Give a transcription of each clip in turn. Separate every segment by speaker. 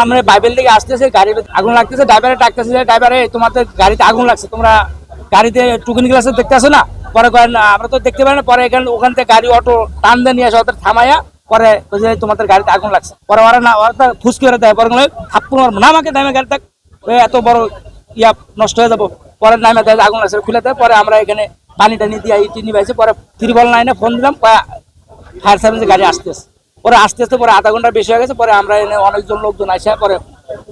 Speaker 1: আমরা বাইবেল থেকে আসতেছে, গাড়ি আগুন লাগতেছে, ড্রাইভারে ডাকতেছে, ড্রাইভারে তোমাদের গাড়িতে আগুন লাগছে, তোমরা গাড়িতে টুকিন গ্লাসে দেখতেছো না? পরে কয়েন আমরা তো দেখতে পাই না। পরে ওখান থেকে গাড়ি অটো টান দিয়ে নিয়ে আসে, ওদের থামাইয়া পরে তোমাদের গাড়িতে আগুন লাগছে। পরে ওরা না, ওরা ফুসকি করে দেয়, পরে থাপ্পড় মারবো না আমাকে, নামে গাড়ি থাক, এত বড় ইয়া নষ্ট হয়ে যাবো। পরে নামে দেয় আগুন লাগছে, খুলে দেয়। পরে আমরা এখানে পানি টানি দিয়ে ইটি নিবাইছে। পরে 399 ফোন দিলাম, ফায়ার সার্ভিসের গাড়ি আসতেছে। পরে আস্তে আস্তে পরে আধা ঘন্টা বেশি হয়ে গেছে। পরে আমরা এনে অনেকজন লোকজন আসে, পরে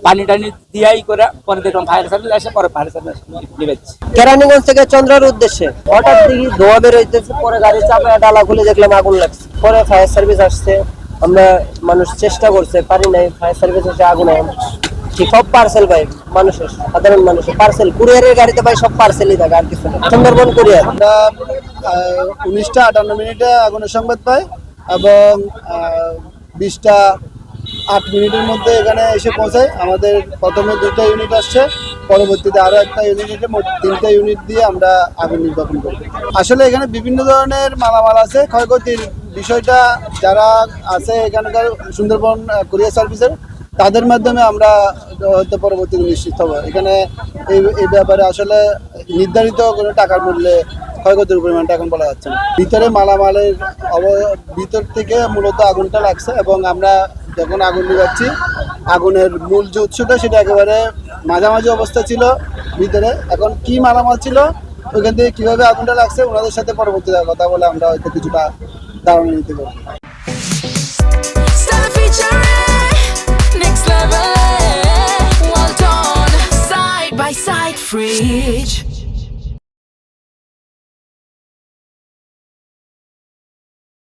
Speaker 1: পানি টানি দিয়াই করে পরে দেখলাম ফায়ার সার্ভিস আসে, পরে ফায়ার সার্ভিস নিবেছে।
Speaker 2: কেরানীগঞ্জ থেকে চন্দ্রার উদ্দেশ্যে হঠাৎ দেখি ধোয়া বের হইতেছে, পরে গাড়ি চাপায় ডালা খুলে দেখলাম আগুন লাগছে। পরে ফায়ার সার্ভিস আসছে, আমরা মানুষ চেষ্টা করছে, পারি নাই। ফায়ার সার্ভিস এসে আগুন সব পার্সেল ভাই, মানুষের সাধারণ মানুষের পার্সেল, কুরিয়ারের গাড়িতে ভাই সব পার্সেলই থাকে, আর কিছু না। সুন্দরবন কুরিয়ার।
Speaker 3: আমরা 19টা 58 আগুনের সংবাদ পাই এবং 20টা 8 মিনিটের মধ্যে এখানে এসে পৌঁছায়। আমাদের প্রথমে 2টা ইউনিট আসছে, পরবর্তীতে আরো একটা ইউনিট এসে মোট 3টা ইউনিট দিয়ে আমরা আগুন নির্বাপন করি। আসলে এখানে বিভিন্ন ধরনের মালামাল আছে। ক্ষয়ক্ষতির বিষয়টা যারা আছে এখানকার সুন্দরবন কুরিয়ার সার্ভিসের, তাদের মাধ্যমে আমরা হয়তো পরবর্তীতে নিশ্চিত হবো। এখানে এই ব্যাপারে আসলে নির্ধারিত কোনো টাকার মূল্যে ক্ষয়ক্ষতির পরিমাণটা এখন বলা যাচ্ছে না। ভিতরে মালামালের ভিতর থেকে মূলত আগুনটা লাগছে এবং আমরা যখন আগুন নিভাচ্ছি, আগুনের মূল যে উৎসটা সেটা একেবারে মাঝামাঝি অবস্থা ছিল ভিতরে। এখন কি মালামাল ছিল, ওইখান থেকে কীভাবে আগুনটা লাগছে, ওনাদের সাথে পরবর্তীতে কথা বলে আমরা হয়তো কিছুটা ধারণা নিতে পারবো।
Speaker 4: Next level, well done, side by side, fridge.